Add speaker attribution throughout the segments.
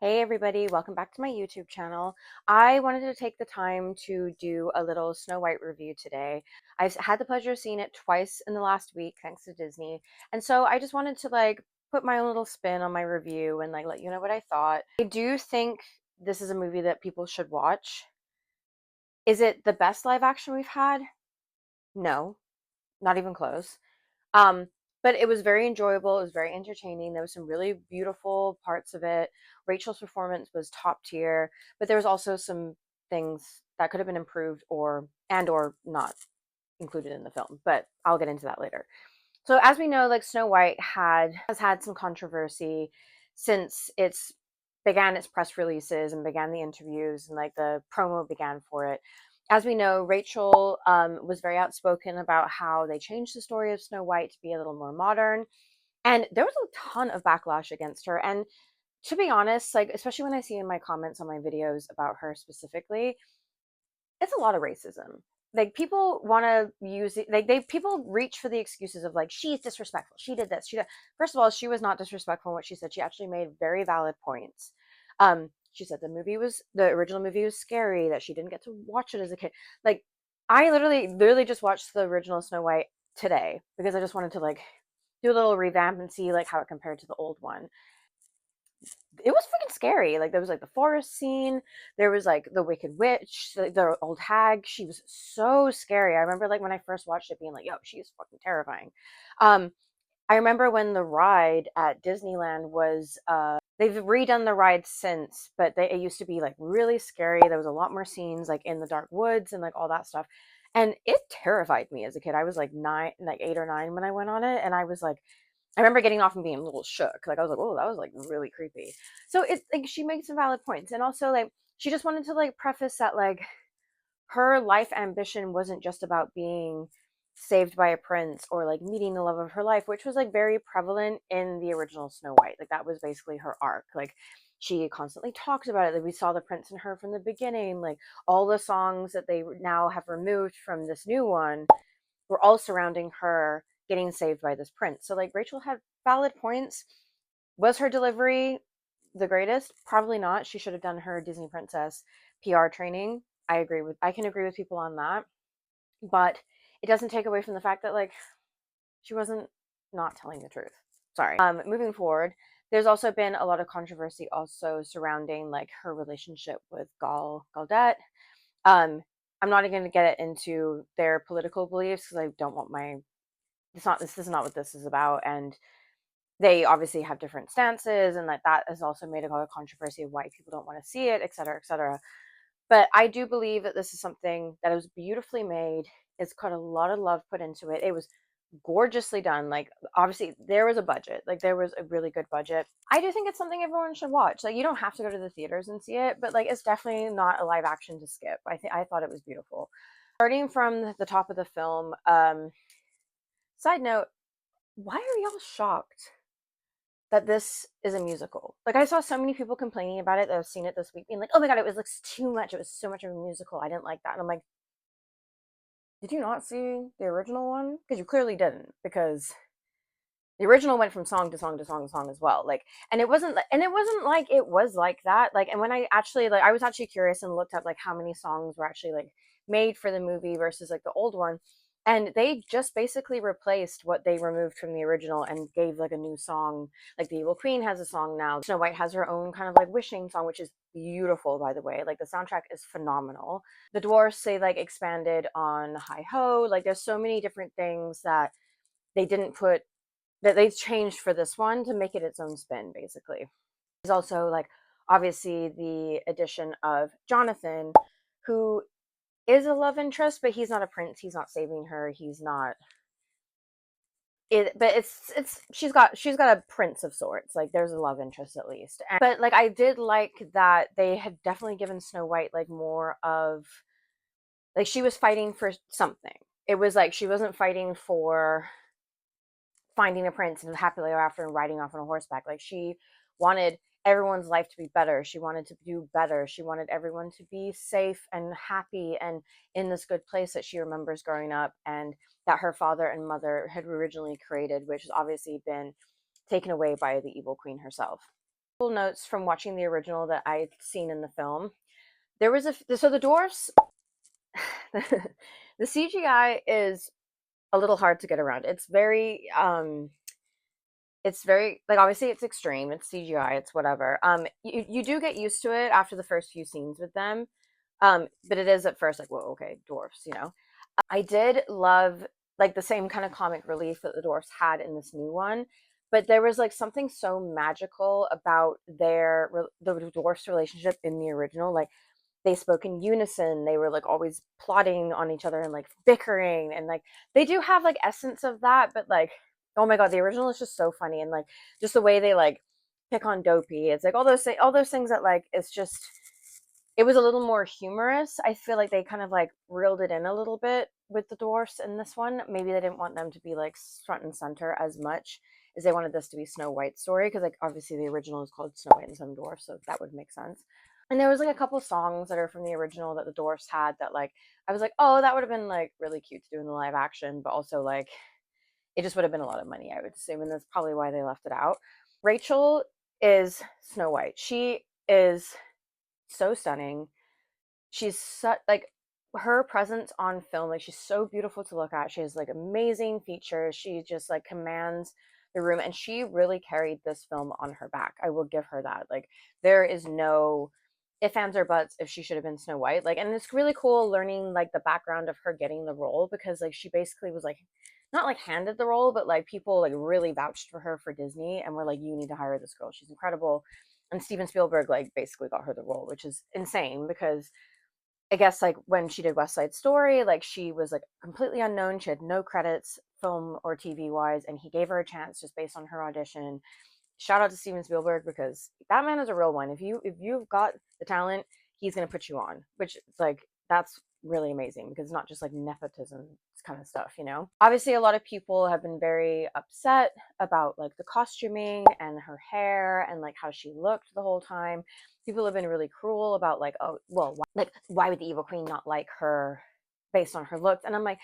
Speaker 1: Hey everybody, welcome back to my YouTube channel. I wanted to take the time to do a little Snow White review today. I've had the pleasure of seeing it twice in the last week thanks to Disney. And so I just wanted to put my own little spin on my review and let you know what I thought. I do think this is a movie that people should watch. Is it the best live action we've had? No, not even close. Um, but it was very enjoyable. It was very entertaining. There was some really beautiful parts of it. Rachel's performance was top tier, but there was also some things that could have been improved or not included in the film. But I'll get into that later. So as we know, Snow White has had some controversy since it's began its press releases and began the interviews and the promo began for it. As we know, Rachel was very outspoken about how they changed the story of Snow White to be a little more modern, and there was a ton of backlash against her. And to be honest, especially when I see in my comments on my videos about her specifically, it's a lot of racism. People want to use it, people reach for the excuses of she's disrespectful, she did this, first of all, she was not disrespectful in what she said. She actually made very valid points. She said the original movie was scary, that she didn't get to watch it as a kid. I literally just watched the original Snow White today because I just wanted to do a little revamp and see how it compared to the old one. It was freaking scary. There was the forest scene. There was the Wicked Witch, the old hag. She was so scary. I remember when I first watched it being yo, she's fucking terrifying. Um, I remember when the ride at Disneyland was they've redone the ride since, but it used to be really scary. There was a lot more scenes in the dark woods and all that stuff. And it terrified me as a kid. I was 8 or 9 when I went on it, and I remember getting off and being a little shook. I was oh, that was really creepy. So it's she makes some valid points, and also she just wanted to preface that her life ambition wasn't just about being saved by a prince or meeting the love of her life, which was very prevalent in the original Snow White. That was basically her arc. She constantly talks about it. We saw the prince and her from the beginning. All the songs that they now have removed from this new one were all surrounding her getting saved by this prince. So Rachel had valid points. Was her delivery the greatest? Probably not. She should have done her Disney princess PR training. I can agree with people on that. But it doesn't take away from the fact that she wasn't not telling the truth. Sorry. Moving forward, there's also been a lot of controversy also surrounding her relationship with Gaudet. Um, I'm not going to get into their political beliefs because I don't want my this is not what this is about. And they obviously have different stances, and that has also made a lot of controversy of why people don't want to see it, etc., etc. But I do believe that this is something that was beautifully made. It's got a lot of love put into it. It was gorgeously done. Obviously there was a budget. There was a really good budget. I do think it's something everyone should watch. You don't have to go to the theaters and see it, but it's definitely not a live action to skip. I thought it was beautiful. Starting from the top of the film, side note, why are y'all shocked that this is a musical? I saw so many people complaining about it that have seen it this week, being oh my god, it was too much. It was so much of a musical. I didn't like that. And I'm did you not see the original one? Because you clearly didn't, because the original went from song to song to song to song as well. And it wasn't it was like that. And when I actually I was actually curious and looked up how many songs were actually made for the movie versus the old one. And they just basically replaced what they removed from the original and gave a new song. The Evil Queen has a song now. Snow White has her own kind of wishing song, which is beautiful, by the way. The soundtrack is phenomenal. The dwarfs, they expanded on Hi Ho. There's so many different things that they didn't put, that they changed for this one to make it its own spin, basically. There's also obviously the addition of Jonathan, who is a love interest, but he's not a prince. He's not saving her. He's not it, but it's she's got a prince of sorts. There's a love interest at least. But I did like that they had definitely given Snow White more of she was fighting for something. It was she wasn't fighting for finding a prince and happily ever after and riding off on a horseback. She wanted everyone's life to be better. She wanted to do better. She wanted everyone to be safe and happy and in this good place that she remembers growing up, and that her father and mother had originally created, which has obviously been taken away by the evil queen herself. Notes from watching the original that I'd seen in the film. There was so the dwarfs, the CGI is a little hard to get around. It's very, like, obviously it's extreme, it's CGI, it's whatever. You do get used to it after the first few scenes with them. But it is at first like, whoa, okay, dwarfs, you know. I did love like the same kind of comic relief that the dwarfs had in this new one, but there was like something so magical about the dwarfs' relationship in the original. Like they spoke in unison. They were like always plotting on each other and like bickering, and like they do have like essence of that, but like, oh my god, the original is just so funny, and like just the way they like pick on Dopey. It's like all those things that like it's just, it was a little more humorous. I feel like they kind of like reeled it in a little bit with the dwarfs in this one. Maybe they didn't want them to be like front and center as much as they wanted this to be Snow White's story, because like obviously the original is called Snow White and Seven Dwarfs, so that would make sense. And there was like a couple songs that are from the original that the dwarfs had that like I was like, oh, that would have been like really cute to do in the live action, but also like it just would have been a lot of money, I would assume, and that's probably why they left it out. Rachel is Snow White. She is so stunning. She's such like, her presence on film, like she's so beautiful to look at. She has like amazing features. She just like commands the room, and she really carried this film on her back. I will give her that. Like there is no if ands or buts if she should have been Snow White. Like, and it's really cool learning like the background of her getting the role, because like she basically was like not like handed the role, but like people like really vouched for her for Disney and were like, you need to hire this girl, she's incredible. And Steven Spielberg like basically got her the role, which is insane, because I guess like when she did West Side Story, like she was like completely unknown. She had no credits, film or TV wise, and he gave her a chance just based on her audition. Shout out to Steven Spielberg, because that man is a real one. If you've got the talent, he's gonna put you on, which is like that's really amazing, because it's not just like nepotism kind of stuff, you know. Obviously, a lot of people have been very upset about like the costuming and her hair and like how she looked the whole time. People have been really cruel about like, oh well, why would the evil queen not like her based on her looks? And I'm like,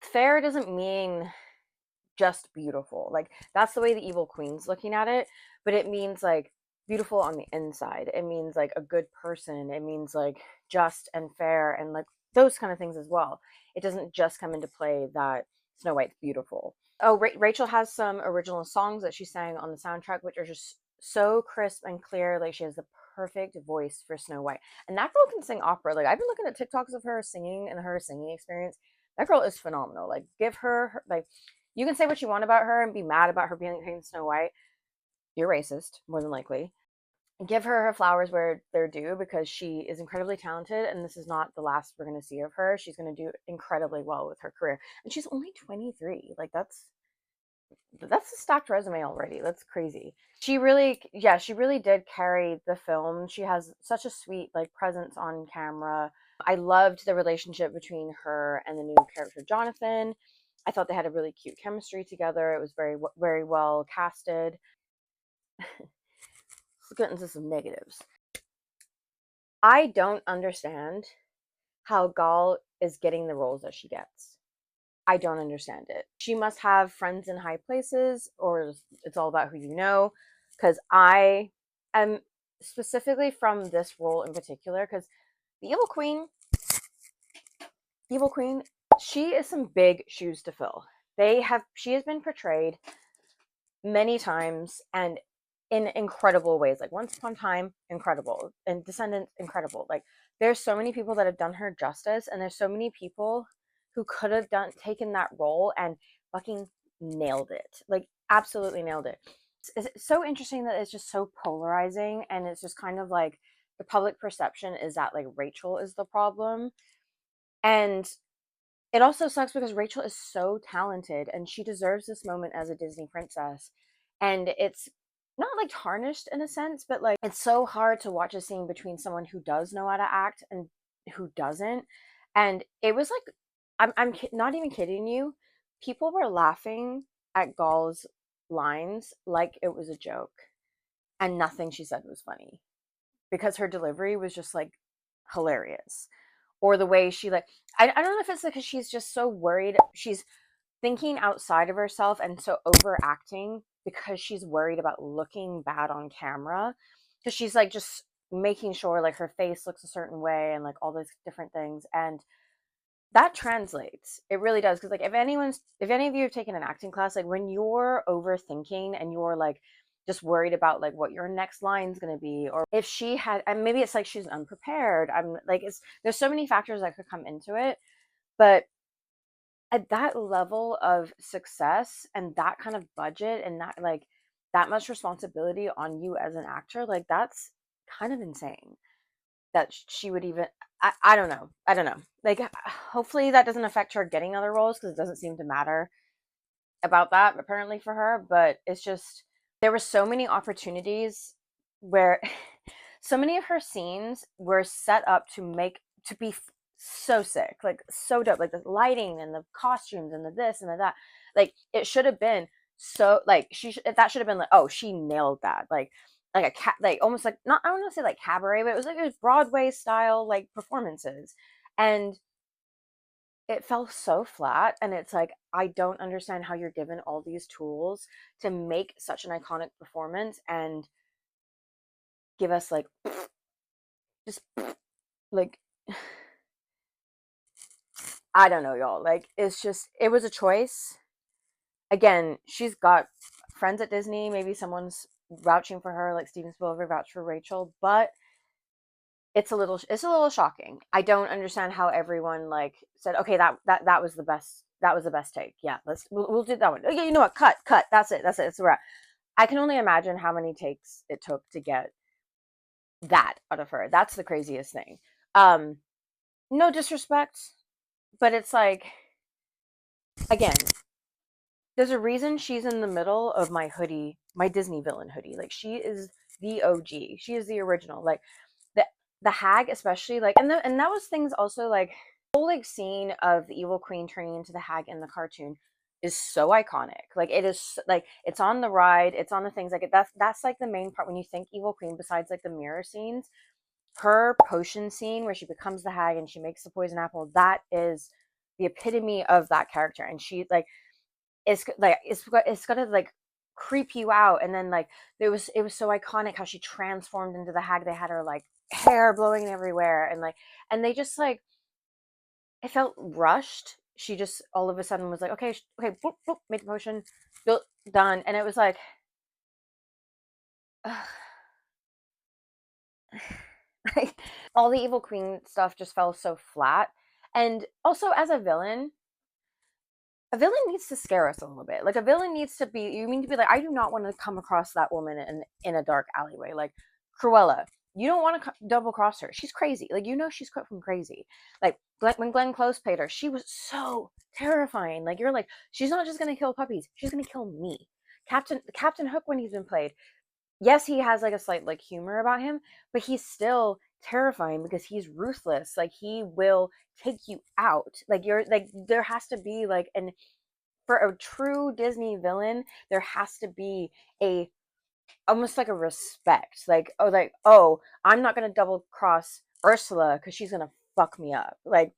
Speaker 1: fair doesn't mean just beautiful. Like that's the way the evil queen's looking at it, but it means like beautiful on the inside. It means like a good person. It means like just and fair and like those kind of things as well. It doesn't just come into play that Snow White's beautiful. Oh, Rachel has some original songs that she sang on the soundtrack, which are just so crisp and clear. Like she has the perfect voice for Snow White, and that girl can sing opera. Like I've been looking at TikToks of her singing and her singing experience. That girl is phenomenal. Like give her like, you can say what you want about her and be mad about her being Snow White. You're racist, more than likely. Give her flowers where they're due, because she is incredibly talented, and this is not the last we're going to see of her. She's going to do incredibly well with her career, and she's only 23. Like that's a stacked resume already. That's crazy. She really, yeah, she really did carry the film. She has such a sweet like presence on camera. I loved the relationship between her and the new character Jonathan. I thought they had a really cute chemistry together. It was very well casted. Let's get into some negatives. I don't understand how Gal is getting the roles that she gets. I don't understand it. She must have friends in high places, or it's all about who you know. Because I am specifically from this role in particular, because the Evil Queen, she is some big shoes to fill. She has been portrayed many times and in incredible ways. Like Once Upon a Time, incredible, and Descendants, incredible. Like there's so many people that have done her justice, and there's so many people who could have taken that role and fucking nailed it. Like absolutely nailed it. It's so interesting that it's just so polarizing, and it's just kind of like the public perception is that like Rachel is the problem. And it also sucks because Rachel is so talented and she deserves this moment as a Disney princess. And it's not like tarnished in a sense, but like it's so hard to watch a scene between someone who does know how to act and who doesn't. And it was like, I'm not even kidding you. People were laughing at Gal's lines like it was a joke, and nothing she said was funny, because her delivery was just like hilarious. Or the way she like, I don't know if it's because she's just so worried, she's thinking outside of herself and so overacting because she's worried about looking bad on camera, because she's like just making sure like her face looks a certain way and like all those different things. And that translates. It really does. Because like if any of you have taken an acting class, like when you're overthinking and you're like just worried about like what your next line's going to be, or if she had, and maybe it's like she's unprepared. I'm like, it's there's so many factors that could come into it. But at that level of success and that kind of budget and that like that much responsibility on you as an actor, like that's kind of insane that she would even I don't know. I don't know. Like hopefully that doesn't affect her getting other roles because it doesn't seem to matter about that apparently for her, but it's just there were so many opportunities where so many of her scenes were set up to be so sick, like so dope, like the lighting and the costumes and the this and the that. Like it should have been so like that should have been like, oh, she nailed that. Like a cat, like almost like not, I don't want to say like cabaret, but it was Broadway style like performances. And it fell so flat, and it's like I don't understand how you're given all these tools to make such an iconic performance and give us like just like I don't know, y'all. Like it's just it was a choice. Again, she's got friends at Disney. Maybe someone's vouching for her, like Steven Spielberg vouched for Rachel, but it's a little shocking. I don't understand how everyone like said, okay, that was the best. That was the best take. Yeah, we'll do that one. Okay, you know what? Cut. That's it. It's a wrap. I can only imagine how many takes it took to get that out of her. That's the craziest thing. Um, no disrespect, but it's like again, there's a reason she's in the middle of my hoodie, my Disney villain hoodie. Like she is the OG. She is the original. Like the the hag especially like and that was things also like the whole like scene of the evil queen turning into the hag in the cartoon is so iconic. Like it is like it's on the ride, it's on the things like that's like the main part when you think evil queen besides like the mirror scenes. Her potion scene where she becomes the hag and she makes the poison apple, that is the epitome of that character. And she like it's gonna like creep you out. And then like it was so iconic how she transformed into the hag. They had her like hair blowing everywhere and like and they just like it felt rushed. She just all of a sudden was like, okay, okay, boop, boop, made the potion, built, done. And it was like like all the evil queen stuff just fell so flat. And also as a villain needs to scare us a little bit. Like a villain needs to be, you mean to be like, I do not want to come across that woman in a dark alleyway. Like Cruella, you don't want to double cross her. She's crazy. Like, you know, she's cut from crazy. Like when Glenn Close played her, she was so terrifying. Like you're like, she's not just going to kill puppies. She's going to kill me. Captain Hook, when he's been played, yes, he has like a slight like humor about him, but he's still terrifying because he's ruthless. Like he will take you out. Like you're like there has to be like an for a true Disney villain, there has to be a almost like a respect. Like, oh, I'm not gonna double cross Ursula because she's gonna fuck me up. Like,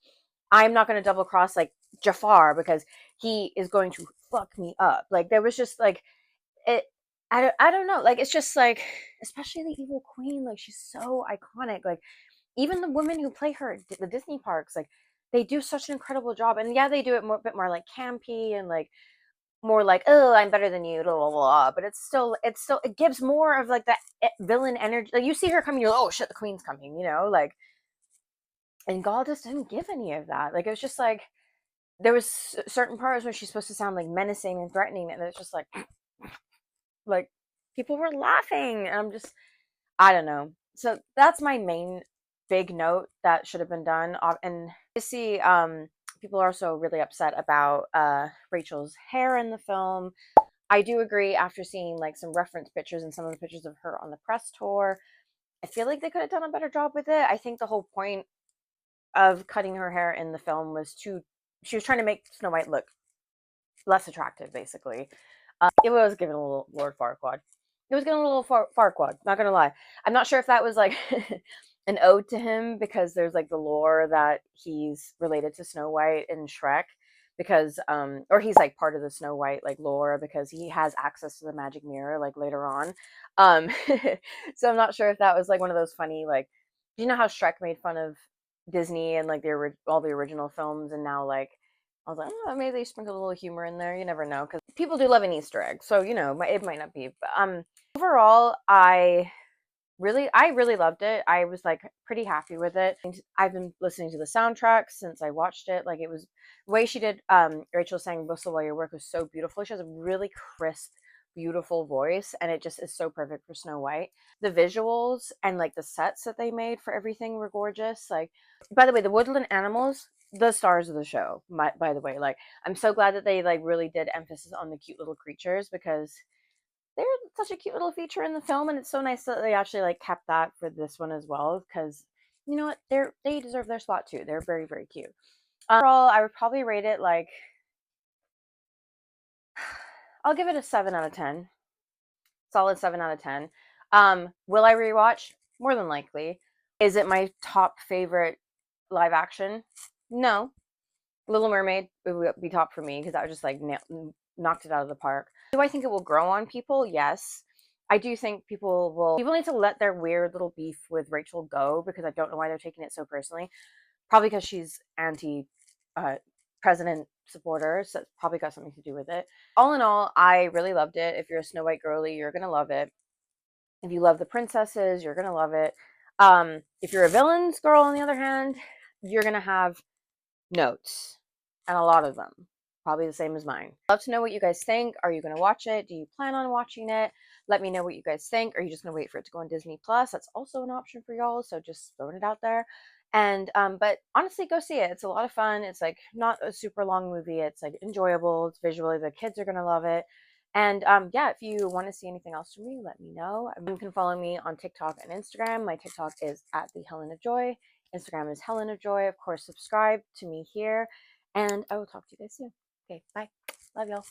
Speaker 1: I'm not gonna double cross like Jafar because he is going to fuck me up. Like, there was just like it. I don't know. Like, it's just like, especially the evil queen. Like, she's so iconic. Like, even the women who play her at the Disney parks, like, they do such an incredible job. And yeah, they do it more, a bit more like campy and like more like, oh, I'm better than you, blah, blah, blah. But it gives more of like that villain energy. Like you see her coming, you're like, oh shit, the queen's coming, you know, like, and Gaul just didn't give any of that. Like it was just like there was certain parts where she's supposed to sound like menacing and threatening, and it's just like people were laughing, and I'm just, I don't know. So that's my main big note that should have been done. And you see, people are also really upset about Rachel's hair in the film. I do agree after seeing like some reference pictures and some of the pictures of her on the press tour. I feel like they could have done a better job with it. I think the whole point of cutting her hair in the film was she was trying to make Snow White look less attractive, basically. It was given a little Lord Farquaad. It was given a little Farquaad, not gonna lie. I'm not sure if that was like an ode to him because there's like the lore that he's related to Snow White and Shrek. because or he's like part of the Snow White like lore because he has access to the magic mirror like later on. Um so I'm not sure if that was like one of those funny like, do you know how Shrek made fun of Disney and like all the original films, and now like I was like, oh, maybe they sprinkle a little humor in there. You never know, because people do love an Easter egg. So it might not be. But overall, I really loved it. I was like pretty happy with it. And I've been listening to the soundtrack since I watched it. Like it was the way she did. Rachel sang "Whistle While You Work" was so beautiful. She has a really crisp, beautiful voice, and it just is so perfect for Snow White. The visuals and like the sets that they made for everything were gorgeous. Like, by the way, the woodland animals, the stars of the show. By the way, like I'm so glad that they like really did emphasis on the cute little creatures because they're such a cute little feature in the film, and it's so nice that they actually like kept that for this one as well because you know what, they deserve their spot too. They're very very cute. Overall, I would probably rate it like I'll give it a 7 out of 10. Solid 7 out of 10. Will I rewatch? More than likely. Is it my top favorite live action? No. Little Mermaid would be top for me because that was just like knocked it out of the park. Do I think it will grow on people? Yes. I do think people need to let their weird little beef with Rachel go because I don't know why they're taking it so personally. Probably because she's anti uh, president supporter, so it's probably got something to do with it. All in all, I really loved it. If you're a Snow White girly, you're gonna love it. If you love the princesses, you're gonna love it. If you're a villains girl, on the other hand, you're gonna have notes, and a lot of them. Probably the same as mine. I'd love to know what you guys think. Are you going to watch it? Do you plan on watching it? Let me know what you guys think. Are you just going to wait for it to go on Disney Plus? That's also an option for y'all. So just throwing it out there. And but honestly, go see it. It's a lot of fun. It's like not a super long movie. It's like enjoyable. It's visually the kids are gonna love it. And yeah, if you want to see anything else from me, let me know. You can follow me on TikTok and Instagram. My TikTok is at the Helen of Joy. Instagram is Helen of Joy. Of course, subscribe to me here, and I will talk to you guys soon. Okay, bye. Love y'all.